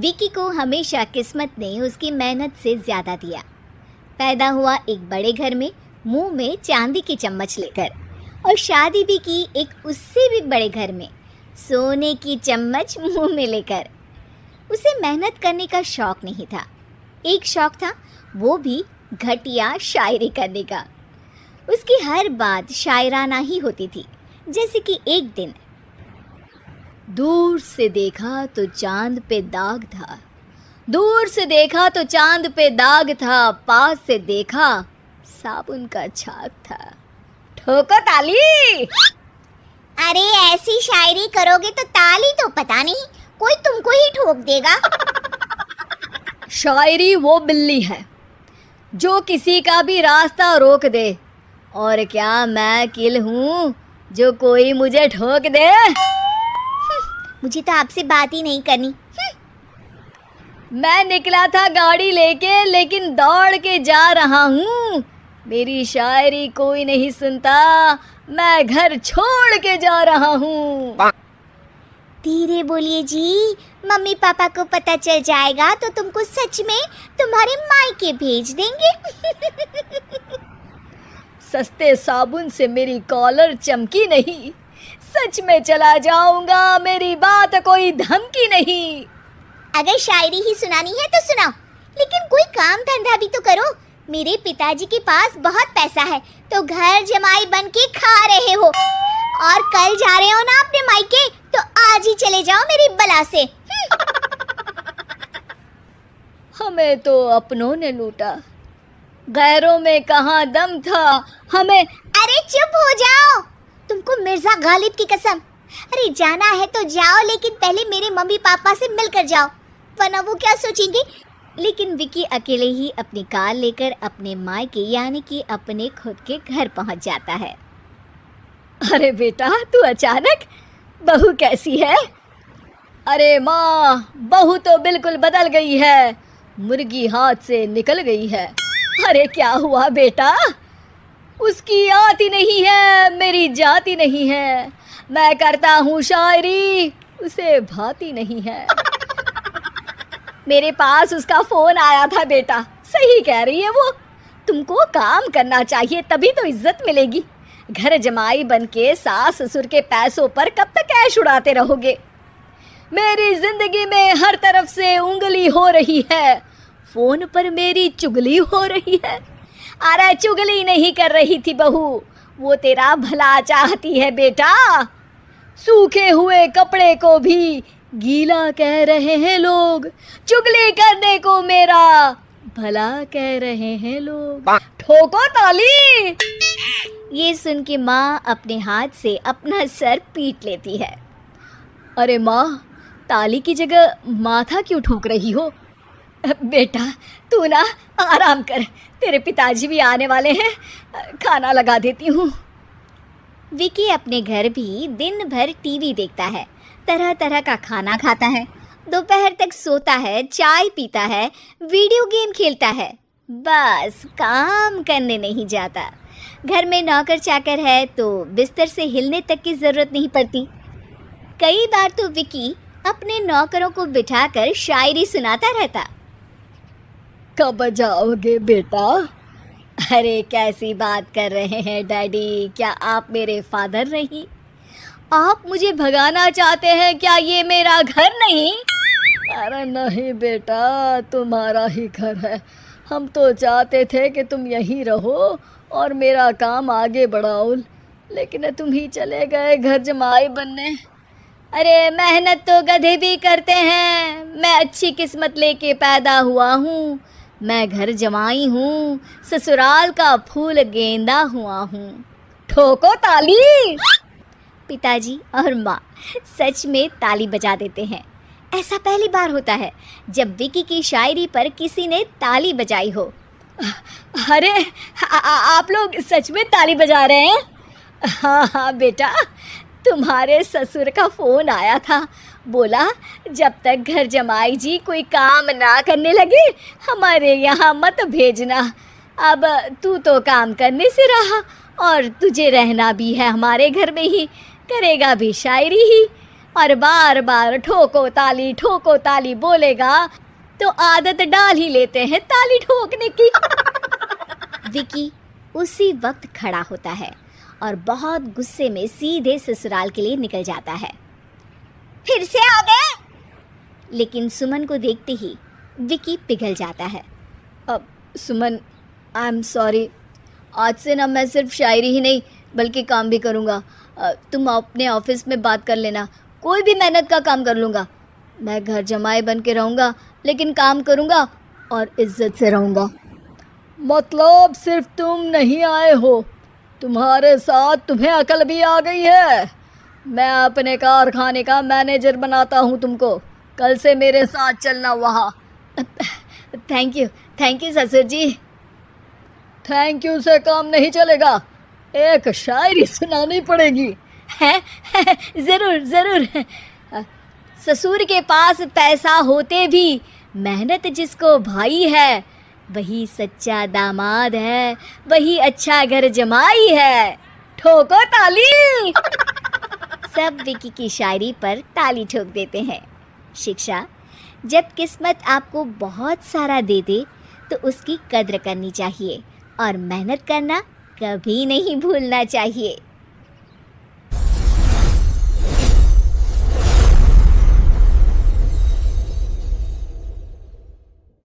विकी को हमेशा किस्मत ने उसकी मेहनत से ज़्यादा दिया। पैदा हुआ एक बड़े घर में, मुंह में चांदी की चम्मच लेकर, और शादी भी की एक उससे भी बड़े घर में, सोने की चम्मच मुंह में लेकर। उसे मेहनत करने का शौक़ नहीं था, एक शौक़ था, वो भी घटिया शायरी करने का। उसकी हर बात शायराना ही होती थी। जैसे कि एक दिन, दूर से देखा तो चांद पे दाग था, दूर से देखा तो चांद पे दाग था, पास से देखा साबुन का छाग था। ठोको ताली। अरे ऐसी शायरी करोगे तो ताली तो पता नहीं, कोई तुमको ही ठोक देगा। शायरी वो बिल्ली है जो किसी का भी रास्ता रोक दे, और क्या मैं किल हूँ जो कोई मुझे ठोक दे। मुझे तो आपसे बात ही नहीं करनी। मैं निकला था गाड़ी लेके, लेकिन दौड़ के जा रहा हूँ। मेरी शायरी कोई नहीं सुनता, मैं घर छोड़ के जा रहा हूँ। धीरे बोलिए जी, मम्मी पापा को पता चल जाएगा तो तुमको सच में तुम्हारे मायके भेज देंगे। सस्ते साबुन से मेरी कॉलर चमकी नहीं, सच में चला जाऊंगा, मेरी बात कोई धमकी नहीं। अगर शायरी ही सुनानी है तो सुनाओ, लेकिन कोई काम धंधा भी तो करो। मेरे पिताजी के पास बहुत पैसा है, तो घर जमाई बन के खा रहे हो, और कल जा रहे हो ना अपने मायके, तो आज ही चले जाओ मेरी बला से। हमें तो अपनों ने लूटा, गैरों में कहाँ दम था हमें। अरे चुप हो जाओ, तुमको मिर्जा गालिब की कसम। अरे जाना है तो जाओ, लेकिन पहले मेरे मम्मी पापा से मिलकर जाओ, वरना वो क्या सोचेंगे। लेकिन विकी अकेले ही अपनी कार लेकर अपने मायके यानी कि अपने खुद के घर पहुंच जाता है। अरे बेटा, तू अचानक, बहू कैसी है? अरे माँ, बहू तो बिल्कुल बदल गई है, मुर्गी हाथ से निकल गई है। अरे क्या हुआ बेटा? उसकी आती नहीं है, मेरी जाती नहीं है, मैं करता हूँ शायरी, उसे भाती नहीं है। मेरे पास उसका फोन आया था बेटा, सही कह रही है वो, तुमको काम करना चाहिए तभी तो इज्जत मिलेगी। घर जमाई बन के सास ससुर के पैसों पर कब तक ऐश उड़ाते रहोगे? मेरी जिंदगी में हर तरफ से उंगली हो रही है, फोन पर मेरी चुगली हो रही है। अरे चुगली नहीं कर रही थी बहू, वो तेरा भला चाहती है बेटा। सूखे हुए कपड़े को भी गीला कह रहे हैं लोग, चुगली करने को मेरा भला कह रहे हैं लोग। ठोको ताली। ये सुन के माँ अपने हाथ से अपना सर पीट लेती है। अरे माँ, ताली की जगह माथा क्यों ठोक रही हो? बेटा तू ना आराम कर, तेरे पिताजी भी आने वाले हैं, खाना लगा देती हूँ। विकी अपने घर भी दिन भर टीवी देखता है, तरह तरह का खाना खाता है, दोपहर तक सोता है, चाय पीता है, वीडियो गेम खेलता है, बस काम करने नहीं जाता। घर में नौकर चाकर है तो बिस्तर से हिलने तक की ज़रूरत नहीं पड़ती। कई बार तो विकी अपने नौकरों को बिठाकर शायरी सुनाता रहता। कब जाओगे बेटा? अरे कैसी बात कर रहे हैं डैडी, क्या आप मेरे फादर नहीं? आप मुझे भगाना चाहते हैं क्या? ये मेरा घर नहीं। अरे नहीं बेटा, तुम्हारा ही घर है, हम तो चाहते थे कि तुम यहीं रहो और मेरा काम आगे बढ़ाओ, लेकिन तुम ही चले गए घर जमाई बनने। अरे मेहनत तो गधे भी करते हैं, मैं अच्छी किस्मत लेके पैदा हुआ हूँ, मैं घर जमाई हूँ, ससुराल का फूल गेंदा हुआ हूँ। ठोको ताली। पिताजी और माँ सच में ताली बजा देते हैं। ऐसा पहली बार होता है जब विकी की शायरी पर किसी ने ताली बजाई हो। अरे आप लोग सच में ताली बजा रहे हैं? हाँ हाँ बेटा, तुम्हारे ससुर का फ़ोन आया था, बोला जब तक घर जमाई जी कोई काम ना करने लगे हमारे यहाँ मत भेजना। अब तू तो काम करने से रहा और तुझे रहना भी है हमारे घर में ही, करेगा भी शायरी ही। और बार बार ठोको ताली बोलेगा तो आदत डाल ही लेते हैं ताली ठोकने की। विकी उसी वक्त खड़ा होता है और बहुत गुस्से में सीधे ससुराल के लिए निकल जाता है। फिर से आ गए? लेकिन सुमन को देखते ही विकी पिघल जाता है। अब सुमन, आई एम सॉरी, आज से ना मैं सिर्फ शायरी ही नहीं बल्कि काम भी करूँगा। तुम अपने ऑफिस में बात कर लेना, कोई भी मेहनत का काम कर लूँगा। मैं घर जमाई बन के रहूँगा लेकिन काम करूँगा और इज्जत से रहूँगा। मतलब सिर्फ तुम नहीं आए हो, तुम्हारे साथ तुम्हें अकल भी आ गई है। मैं अपने कारखाने का मैनेजर बनाता हूँ तुमको, कल से मेरे साथ चलना वहाँ। थैंक यू ससुर जी। थैंक यू से काम नहीं चलेगा, एक शायरी सुनानी पड़ेगी। है ज़रूर। ससुर के पास पैसा होते भी मेहनत जिसको भाई है, वही सच्चा दामाद है, वही अच्छा घर जमाई है। ठोको ताली। सब विकी की शायरी पर ताली ठोक देते हैं। शिक्षा, जब किस्मत आपको बहुत सारा दे दे तो उसकी कद्र करनी चाहिए और मेहनत करना कभी नहीं भूलना चाहिए।